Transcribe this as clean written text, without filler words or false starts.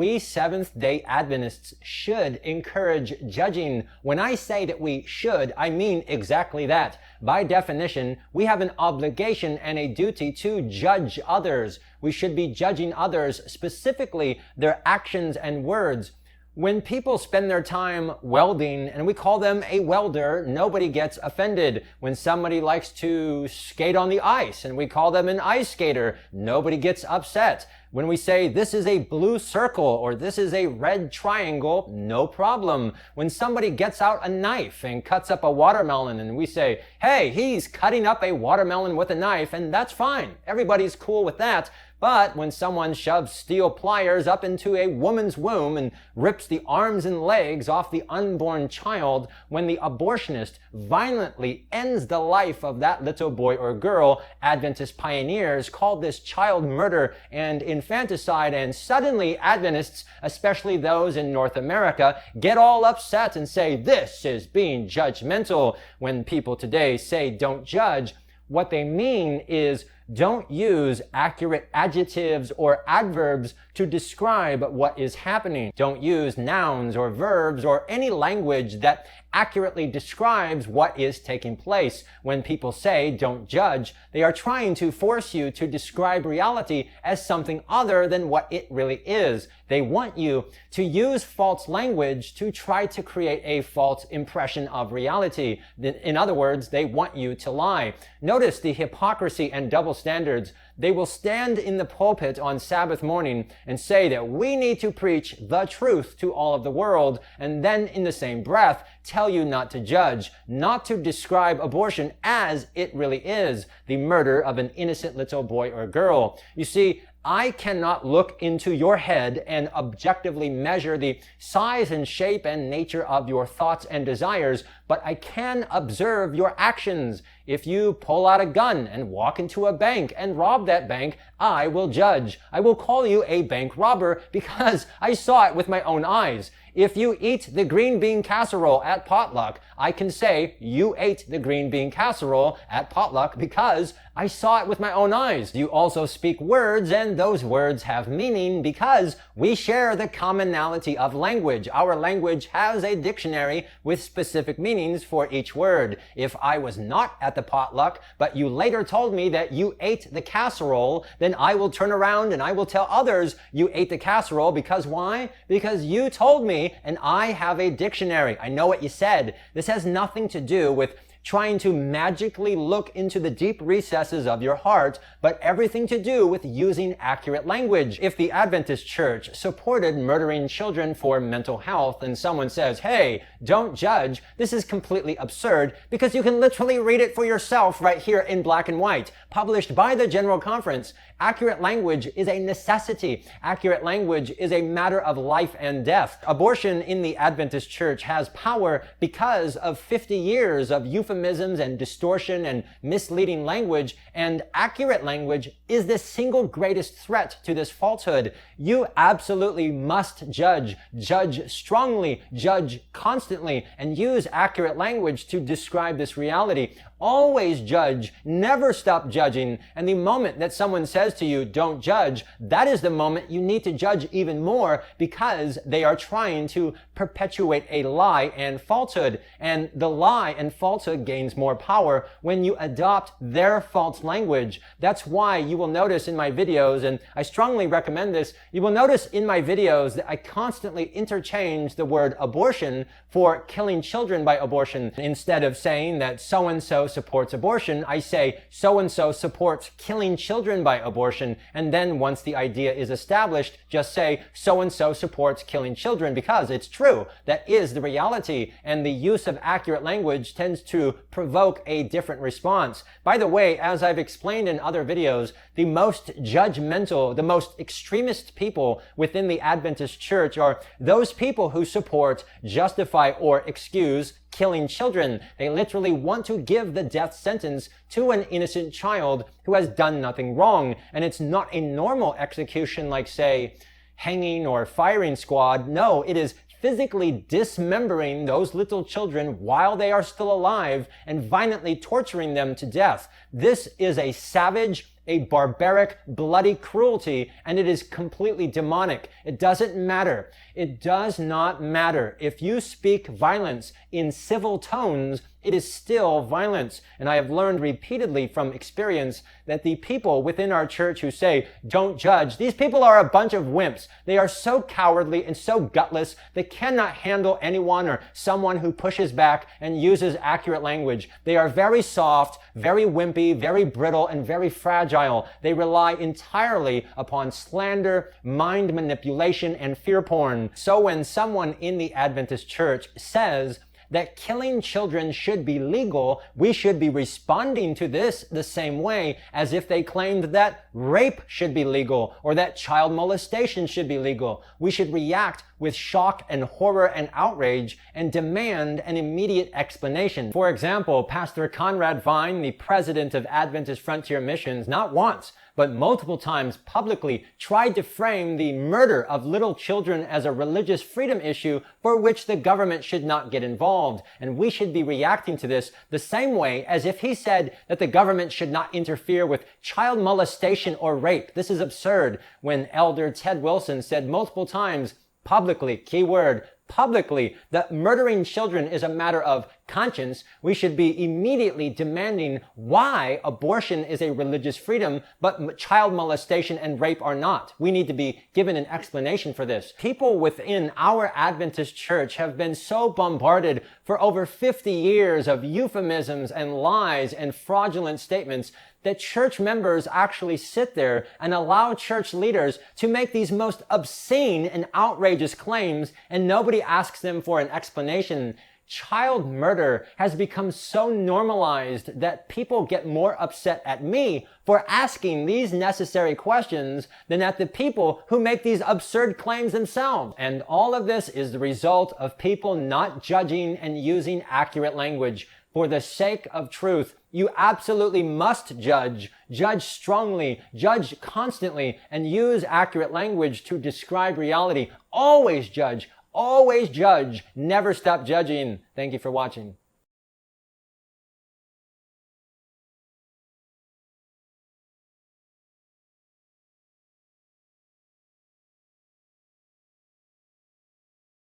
we Seventh-day Adventists should encourage judging. When I say that we should, I mean exactly that. By definition, we have an obligation and a duty to judge others. We should be judging others, specifically their actions and words. When people spend their time welding, and we call them a welder, nobody gets offended. When somebody likes to skate on the ice, and we call them an ice skater, nobody gets upset. When we say this is a blue circle or this is a red triangle, no problem. When somebody gets out a knife and cuts up a watermelon and we say, hey, he's cutting up a watermelon with a knife, and that's fine. Everybody's cool with that. But when someone shoves steel pliers up into a woman's womb and rips the arms and legs off the unborn child, when the abortionist violently ends the life of that little boy or girl, Adventist pioneers called this child murder and infanticide, and suddenly Adventists, especially those in North America, get all upset and say, this is being judgmental. When people today say don't judge, what they mean is don't use accurate adjectives or adverbs to describe what is happening. Don't use nouns or verbs or any language that accurately describes what is taking place. When people say don't judge, they are trying to force you to describe reality as something other than what it really is. They want you to use false language to try to create a false impression of reality. In other words, they want you to lie. Notice the hypocrisy and double standards. They will stand in the pulpit on Sabbath morning and say that we need to preach the truth to all of the world, and then in the same breath tell you not to judge, not to describe abortion as it really is, the murder of an innocent little boy or girl. You see, I cannot look into your head and objectively measure the size and shape and nature of your thoughts and desires, but I can observe your actions. If you pull out a gun and walk into a bank and rob that bank, I will judge. I will call you a bank robber because I saw it with my own eyes. If you eat the green bean casserole at potluck, I can say you ate the green bean casserole at potluck because I saw it with my own eyes. You also speak words, and those words have meaning because we share the commonality of language. Our language has a dictionary with specific meanings for each word. If I was not at the potluck, but you later told me that you ate the casserole, then I will turn around and I will tell others you ate the casserole because why? Because you told me and I have a dictionary. I know what you said. This has nothing to do with trying to magically look into the deep recesses of your heart, but everything to do with using accurate language. If the Adventist Church supported murdering children for mental health and someone says, hey, don't judge, this is completely absurd because you can literally read it for yourself right here in black and white, published by the General Conference. Accurate language is a necessity. Accurate language is a matter of life and death. Abortion in the Adventist Church has power because of 50 years of euphemisms and distortion and misleading language, and accurate language is the single greatest threat to this falsehood. You absolutely must judge. Judge strongly, judge constantly, and use accurate language to describe this reality. Always judge, never stop judging, and the moment that someone says to you, don't judge, that is the moment you need to judge even more because they are trying to perpetuate a lie and falsehood, and the lie and falsehood gains more power when you adopt their false language. That's why you will notice in my videos, and I strongly recommend this, you will notice in my videos that I constantly interchange the word abortion for killing children by abortion. Instead of saying that so-and-so supports abortion, I say so-and-so supports killing children by abortion, and then once the idea is established, just say so-and-so supports killing children because it's true. That is the reality, and the use of accurate language tends to provoke a different response. By the way, as I've explained in other videos, the most judgmental, the most extremist people within the Adventist Church are those people who support, justify, or excuse killing children. They literally want to give the death sentence to an innocent child who has done nothing wrong. And it's not a normal execution like, say, hanging or firing squad. No, it is physically dismembering those little children while they are still alive and violently torturing them to death. This is a savage a barbaric, bloody cruelty, and it is completely demonic. It doesn't matter. It does not matter. If you speak violence in civil tones, it is still violence. And I have learned repeatedly from experience that the people within our church who say, don't judge, these people are a bunch of wimps. They are so cowardly and so gutless, they cannot handle anyone or someone who pushes back and uses accurate language. They are very soft, very wimpy, very brittle, and very fragile. They rely entirely upon slander, mind manipulation, and fear porn. So when someone in the Adventist Church says that killing children should be legal, we should be responding to this the same way as if they claimed that rape should be legal or that child molestation should be legal. We should react with shock and horror and outrage and demand an immediate explanation. For example, Pastor Conrad Vine, the president of Adventist Frontier Missions, not once, but multiple times publicly tried to frame the murder of little children as a religious freedom issue for which the government should not get involved. And we should be reacting to this the same way as if he said that the government should not interfere with child molestation or rape. This is absurd. When Elder Ted Wilson said multiple times, publicly, keyword, publicly, that murdering children is a matter of conscience, we should be immediately demanding why abortion is a religious freedom, but child molestation and rape are not. We need to be given an explanation for this. People within our Adventist church have been so bombarded for over 50 years of euphemisms and lies and fraudulent statements that church members actually sit there and allow church leaders to make these most obscene and outrageous claims, and nobody asks them for an explanation. Child murder has become so normalized that people get more upset at me for asking these necessary questions than at the people who make these absurd claims themselves. And all of this is the result of people not judging and using accurate language. For the sake of truth, you absolutely must judge. Judge strongly, judge constantly, and use accurate language to describe reality. Always judge. Always judge. Never stop judging. Thank you for watching.